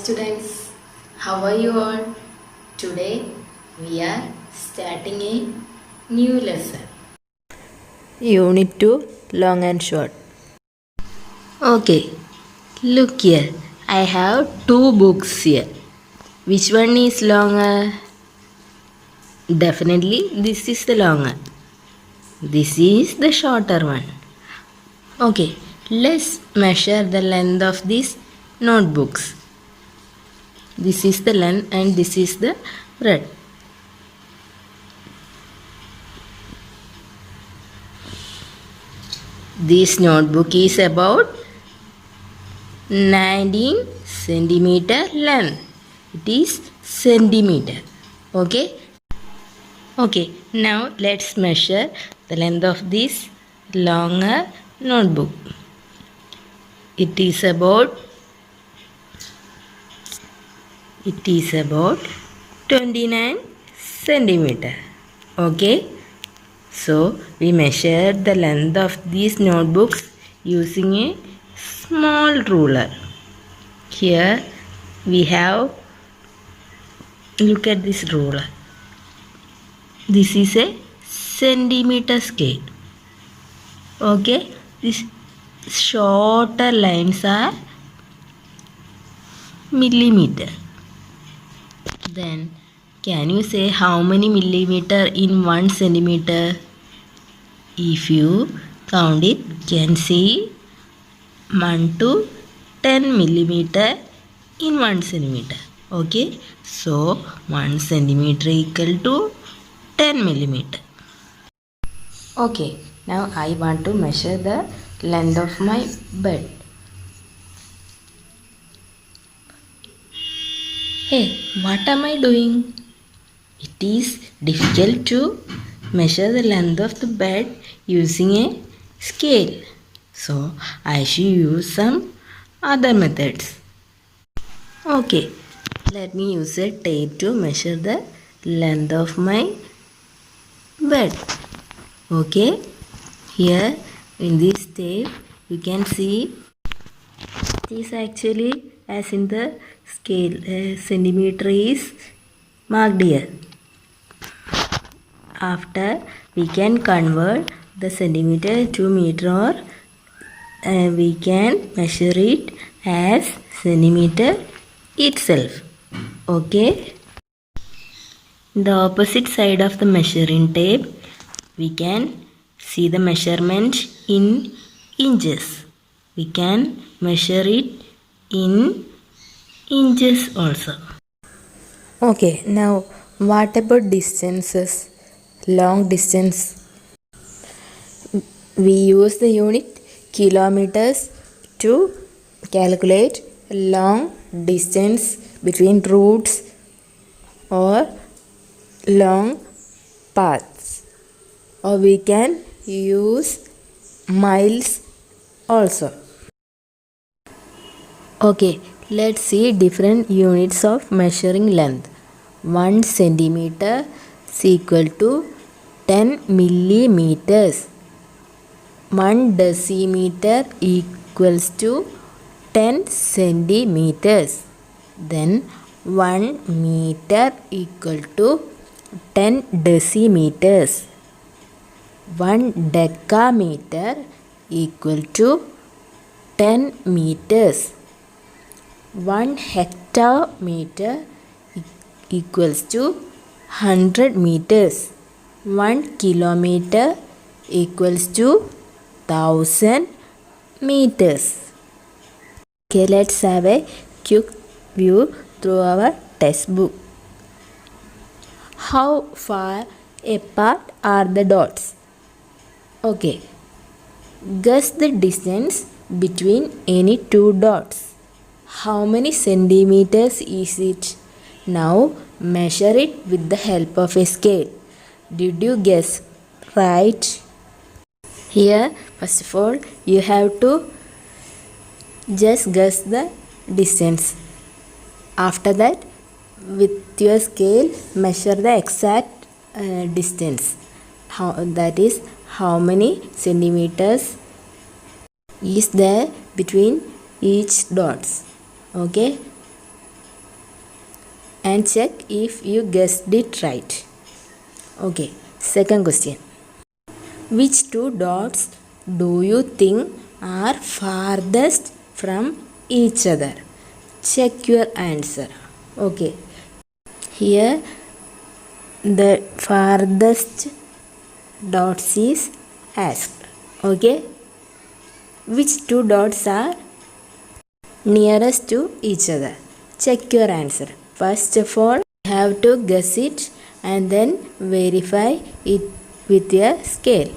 students, how are you all? Today we are starting a new lesson. Unit 2 Long and Short. Okay, look here. I have two books here. Which one is longer? Definitely this is the longer. This is the shorter one. Okay, let's measure the length of these notebooks. This is the length and this is the breadth. This notebook is about 19 centimeter length. It is centimeter. Okay. Okay. Now let's measure the length of this longer notebook. It is about 29 centimeter. Okay. So we measure the length of these notebooks using a small ruler. Here we have, look at this ruler. This is a centimeter scale. Okay. These shorter lines are millimeter. Then can you say how many millimeter in 1 centimeter? If you count it, you can see 1 to 10 millimeter in 1 centimeter. Okay, so 1 centimeter equal to 10 millimeter. Okay, now I want to measure the length of my bed. Hey, what am I doing? It is difficult to measure the length of the bed using a scale. So I should use some other methods. Okay, let me use a tape to measure the length of my bed. Okay, here in this tape you can see it is actually as in the scale centimeter is marked here. After we can convert the centimeter to meter, or we can measure it as centimeter itself. Okay. The opposite side of the measuring tape we can see the measurement in inches. We can measure it in inches also. Okay, now what about distances? Long distance. We use the unit kilometers to calculate long distance between routes or long paths. Or we can use miles also. Okay, let's see different units of measuring length. 1 centimeter is equal to 10 millimeters. 1 decimeter equals to 10 centimeters. Then 1 meter equal to 10 decimeters. 1 decameter equal to 10 meters. 1 hectometer equals to 100 meters. 1 kilometer equals to 1000 meters. Okay, let's have a quick view through our textbook. How far apart are the dots? Okay, guess the distance between any two dots. How many centimeters is it? Now measure it with the help of a scale. Did you guess right? Here, first of all, you have to just guess the distance. After that, with your scale, measure the exact distance. That is, how many centimeters is there between each dots. Okay, and check if you guessed it right. Okay, second question. Which two dots do you think are farthest from each other? Check your answer. Okay, here the farthest dots is asked. Okay, which two dots are nearest to each other? Check your answer. First of all, you have to guess it and then verify it with a scale.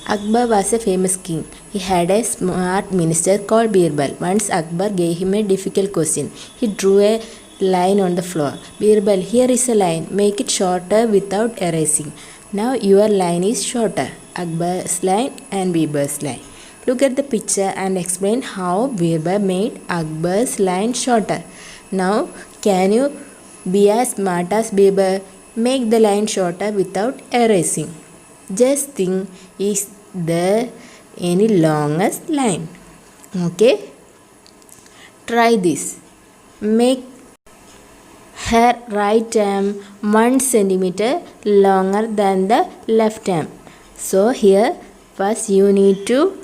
Akbar was a famous king. He had a smart minister called Birbal. Once Akbar gave him a difficult question. He drew a line on the floor. Birbal, here is a line. Make it shorter without erasing. Now your line is shorter. Akbar's line and Birbal's line. Look at the picture and explain how Birbal made Akbar's line shorter. Now, can you be as smart as Birbal? Make the line shorter without erasing. Just think, is there any longest line? Okay? Try this. Make her right arm 1 centimeter longer than the left arm. So here first you need to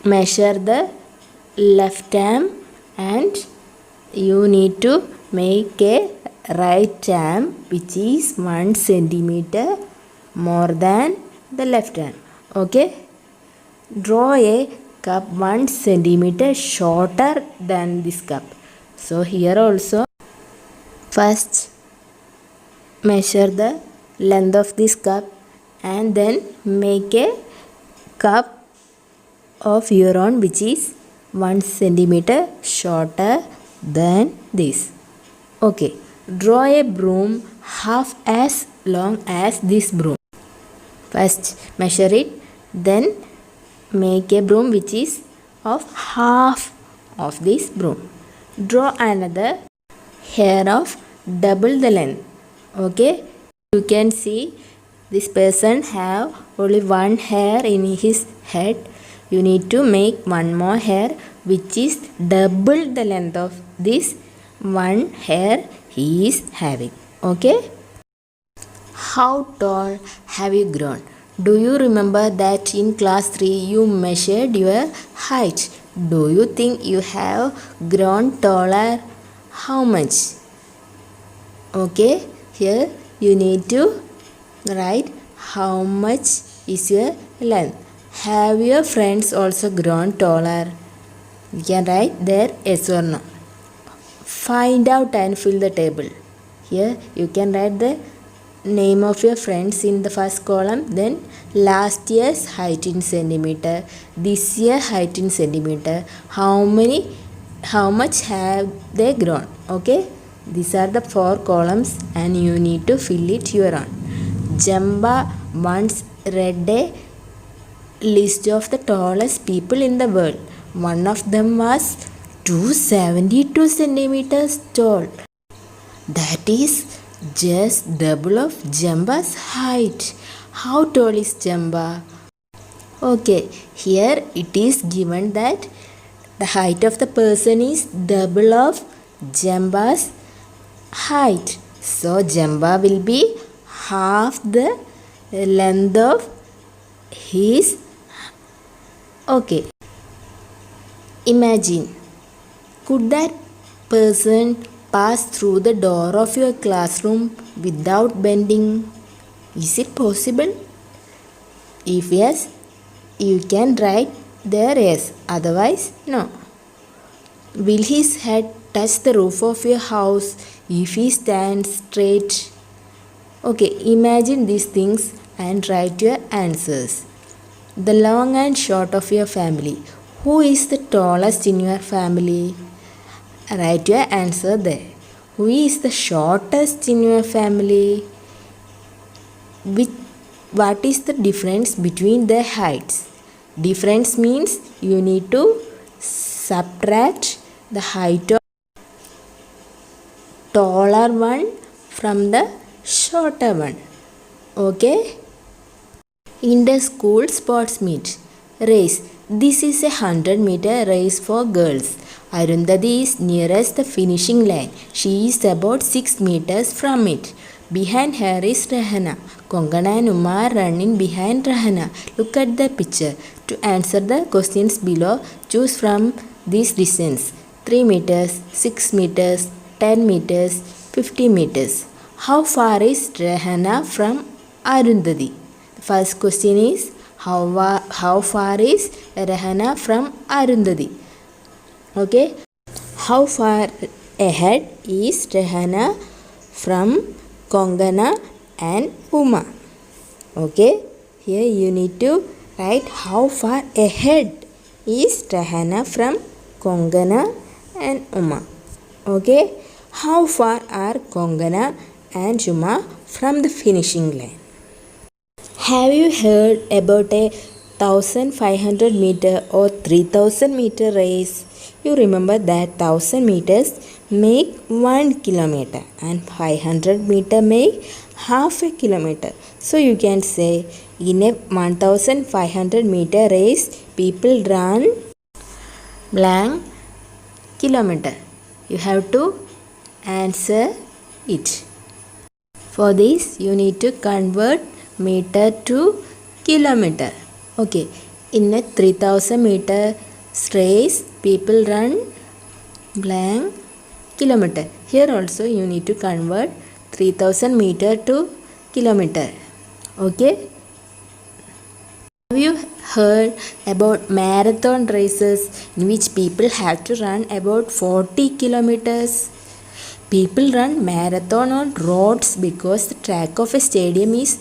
measure the left arm and you need to make a right arm which is 1 centimeter more than the left arm. Okay? Draw a cup 1 centimeter shorter than this cup. So here also first measure the length of this cup and then make a cup of your own which is 1 centimeter shorter than this. Okay, draw a broom half as long as this broom. First measure it, then make a broom which is of half of this broom. Draw another hair of double the length. Okay, you can see this person have only one hair in his head. You need to make one more hair which is double the length of this one hair he is having. Okay? How tall have you grown? Do you remember that in class 3 you measured your height? Do you think you have grown taller? How much? Okay, here you need to write how much is your length. Have your friends also grown taller? You can write there yes or no. Find out and fill the table. Here you can write the name of your friends in the first column, then last year's height in centimeter, this year height in centimeter, how much have they grown. Okay, these are the 4 columns and you need to fill it your own. Jamba once read a list of the tallest people in the world. One of them was 272 centimeters tall. That is just double of Jamba's height. How tall is Jamba? Okay, here it is given that the height of the person is double of Jamba's height. So Jamba will be half the length of his. Okay, imagine, could that person pass through the door of your classroom without bending? Is it possible? If yes, you can write there yes, otherwise no. Will his head touch the roof of your house if he stands straight? Okay, imagine these things and write your answers. The long and short of your family. Who is the tallest in your family? Write your answer there. Who is the shortest in your family? What is the difference between their heights? Difference means you need to subtract the height of taller one from the shorter one. Okay? In the school sports meet, race. This is a 100-meter race for girls. Arundhati is nearest the finishing line. She is about 6 meters from it. Behind her is Rahana. Kongana and Uma are running behind Rahana. Look at the picture. To answer the questions below, choose from these distance: 3 meters, 6 meters, 10 meters, 50 meters. How far is Rahana from Arundhati? The first question is how far is Rahana from Arundhati? Okay. How far ahead is Rahana from Kongana and Uma? Okay. Here you need to write how far ahead is Rahana from Kongana and Uma. Okay. How far are Kongana and Uma from the finishing line? Have you heard about a 1500 meter or 3000 meter race? You remember that 1000 meters make 1 kilometer and 500 meter make half a kilometer. So you can say in a 1500 meter race people run blank kilometer. You have to answer it. For this you need to convert meter to kilometer. Okay, in a 3000 meter race people run blank kilometer. Here also you need to convert 3000 meter to kilometer. Okay. Have you heard about marathon races in which people have to run about 40 kilometers? People run marathon on roads because the track of a stadium is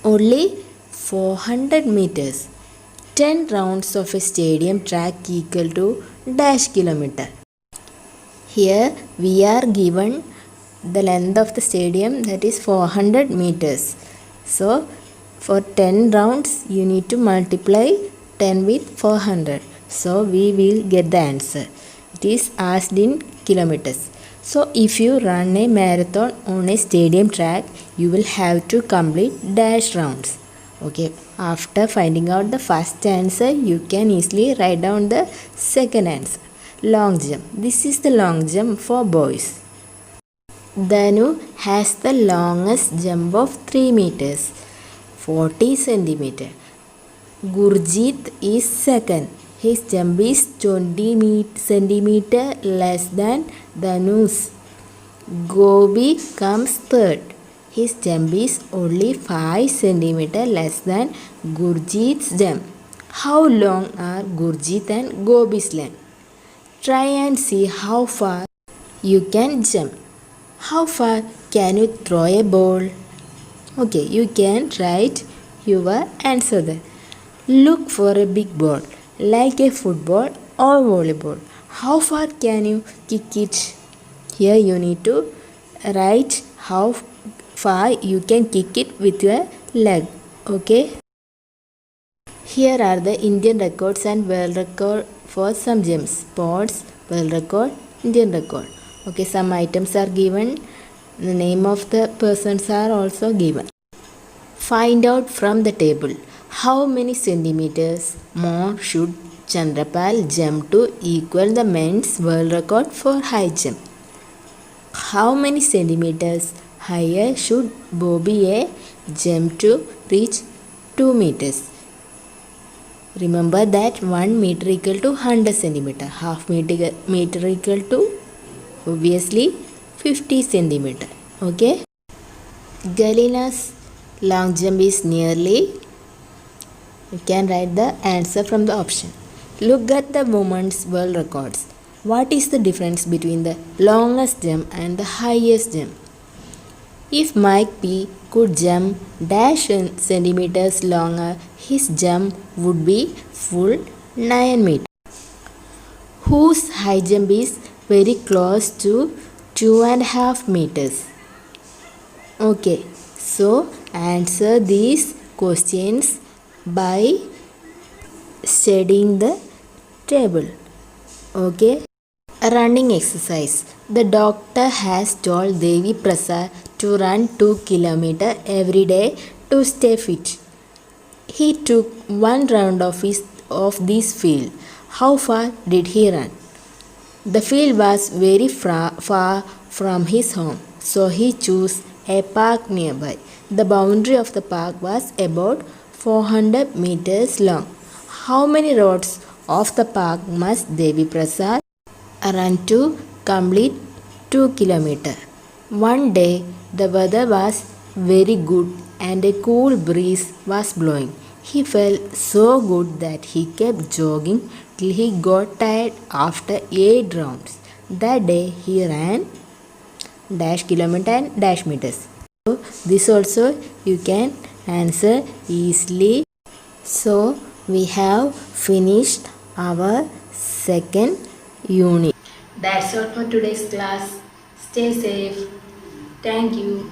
only 400 meters. 10 rounds of a stadium track equal to dash kilometer. Here we are given the length of the stadium, that is 400 meters. So for 10 rounds you need to multiply 10 with 400. So we will get the answer. It is asked in kilometers. So if you run a marathon on a stadium track, you will have to complete dash rounds. Okay, after finding out the first answer, you can easily write down the second answer. Long jump. This is the long jump for boys. Danu has the longest jump of 3 meters, 40 centimeter. Gurjeet is second. His jump is 20 centimeter less than Danu's. Gobi comes third. His jump is only 5 centimeter less than Gurjeet's jump. How long are Gurjeet and Gobi's length? Try and see how far you can jump. How far can you throw a ball? Okay, you can write your answer there. Look for a big ball like a football or volleyball. How far can you kick it? Here you need to write how far you can kick it with your leg. Okay. Here are the Indian records and world record for some gems. Sports, world record, Indian record. Okay, some items are given. The name of the persons are also given. Find out from the table how many centimeters more should Chandrapal jump to equal the men's world record for high jump. How many centimeters higher should Bobby A jump to reach 2 meters? Remember that 1 meter equal to 100 centimeter. Half meter equal to obviously 50 centimeter. Okay. Galina's long jump is nearly. You can write the answer from the option. Look at the women's world records. What is the difference between the longest jump and the highest jump? If Mike P could jump dash centimeters longer, his jump would be full 9 meters. Whose high jump is very close to 2.5 meters? Okay, so answer these questions by studying the table. Okay. Running exercise. The doctor has told Devi Prasad to run 2 km every day to stay fit. He took one round of this field. How far did he run? The field was very far from his home, so he chose a park nearby. The boundary of the park was about 400 meters long. How many rods of the park must Devi Prasad run to complete 2 kilometers? One day the weather was very good and a cool breeze was blowing. He felt so good that he kept jogging till he got tired after 8 rounds. That day he ran dash kilometer and dash meters. So this also you can answer easily. So we have finished our second unit. That's all for today's class. Stay safe. Thank you.